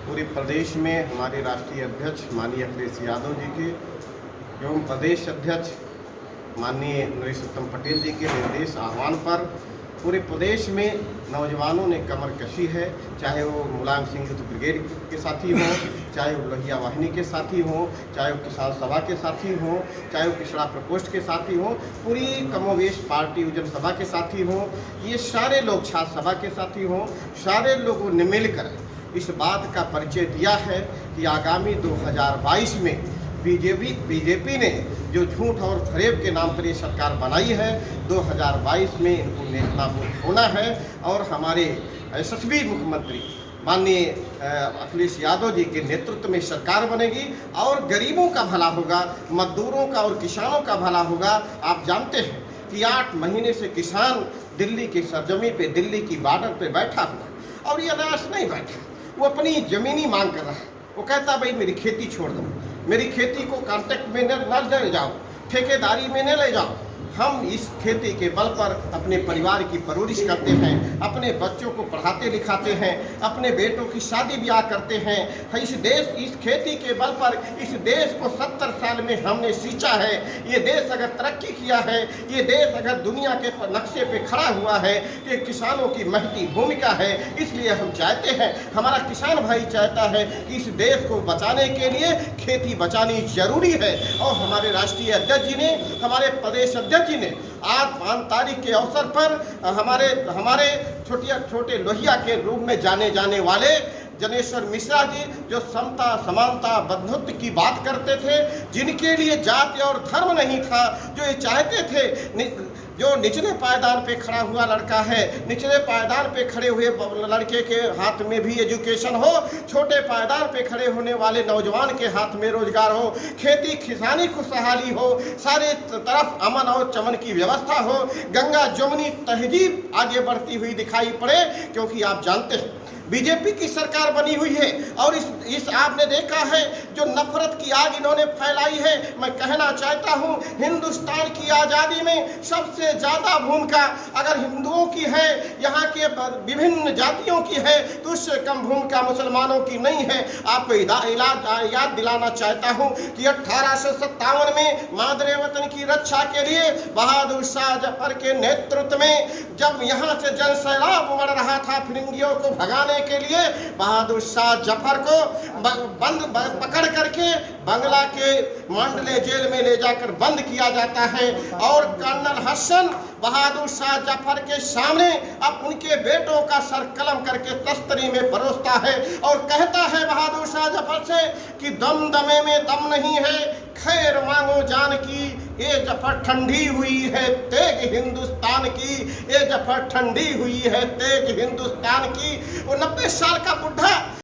पूरे प्रदेश में हमारे राष्ट्रीय अध्यक्ष माननीय अखिलेश यादव जी के एवं प्रदेश अध्यक्ष माननीय नरेश उत्तम पटेल जी के निर्देश आह्वान पर पूरे प्रदेश में नौजवानों ने कमर कसी है। चाहे वो मुलायम सिंह यूथ ब्रिगेड के साथी हों, चाहे वो लोहिया वाहिनी के साथी हों, चाहे वो किसान सभा के साथी हों, चाहे वो पिछड़ा प्रकोष्ठ के साथी हों, पूरी कमोवेश पार्टी युवजन सभा के साथी हों, ये सारे लोग छात्र सभा के साथी हों, सारे लोगों ने मिलकर इस बात का परिचय दिया है कि आगामी 2022 में बीजेपी ने जो झूठ और फरेब के नाम पर ये सरकार बनाई है, 2022 में इनको नेस्तनाबूद होना है और हमारे यशस्वी मुख्यमंत्री माननीय अखिलेश यादव जी के नेतृत्व में सरकार बनेगी और गरीबों का भला होगा, मजदूरों का और किसानों का भला होगा। आप जानते हैं कि 8 महीने से किसान दिल्ली की सरजमी पे, दिल्ली की बॉर्डर पे बैठा हुआ और ये अनायास नहीं बैठा, वो अपनी ज़मीनी मांग कर रहा है। वो कहता भाई मेरी खेती छोड़ दो, मेरी खेती को कॉन्ट्रैक्ट में न ले जाओ, ठेकेदारी में न ले जाओ। हम इस खेती के बल पर अपने परिवार की परवरिश करते हैं, अपने बच्चों को पढ़ाते लिखाते हैं, अपने बेटों की शादी ब्याह करते हैं। इस खेती के बल पर इस देश को 70 साल में हमने सींचा है। ये देश अगर तरक्की किया है, ये देश अगर दुनिया के नक्शे पे खड़ा हुआ है, ये किसानों की महती भूमिका है। इसलिए हम चाहते हैं, हमारा किसान भाई चाहता है कि इस देश को बचाने के लिए खेती बचानी जरूरी है। और हमारे राष्ट्रीय अध्यक्ष जी ने, हमारे प्रदेश अध्यक्ष जी ने आज 5 तारीख के अवसर पर हमारे छोटे लोहिया के रूप में जाने जाने वाले जनेश्वर मिश्रा जी, जो समता समानता बंधुत्व की बात करते थे, जिनके लिए जाति और धर्म नहीं था, जो ये चाहते थे, जो निचले पायदान पे खड़ा हुआ लड़का है, निचले पायदान पे खड़े हुए लड़के के हाथ में भी एजुकेशन हो, छोटे पायदान पे खड़े होने वाले नौजवान के हाथ में रोजगार हो, खेती किसानी खुशहाली हो, सारे तरफ अमन और चमन की व्यवस्था हो, गंगा जमुनी तहजीब आगे बढ़ती हुई दिखाई पड़े। क्योंकि आप जानते हैं बीजेपी की सरकार बनी हुई है और इस आपने देखा है जो नफरत की आग इन्होंने फैलाई है। मैं कहना चाहता हूं, हिंदुस्तान की आज़ादी में सबसे ज़्यादा भूमिका अगर हिंदुओं की है, यहाँ के विभिन्न जातियों की है, तो उससे कम भूमिका मुसलमानों की नहीं है। आपको याद दिलाना चाहता हूँ कि 1857 में मादरे वतन की रक्षा के लिए बहादुर शाह जफर के नेतृत्व में जब यहाँ से जन सैलाब उमड़ रहा था फिरंगियों को भगाने के लिए, बहादुर शाह जफर को पकड़ करके बंगला के मांडले जेल में ले जाकर बंद किया जाता है और कर्नल हसन बहादुर शाह जफर के सामने अब उनके बेटों का सर कलम करके तस्तरी में परोसता है और कहता है बहादुर शाह जफर से कि दम दमे में दम नहीं है, खैर मांगो जान की, ये जफर ठंडी हुई है तेग हिंदुस्तान की, ये जफर ठंडी हुई है तेग हिंदुस्तान की। वो 90 साल का बुढ़ा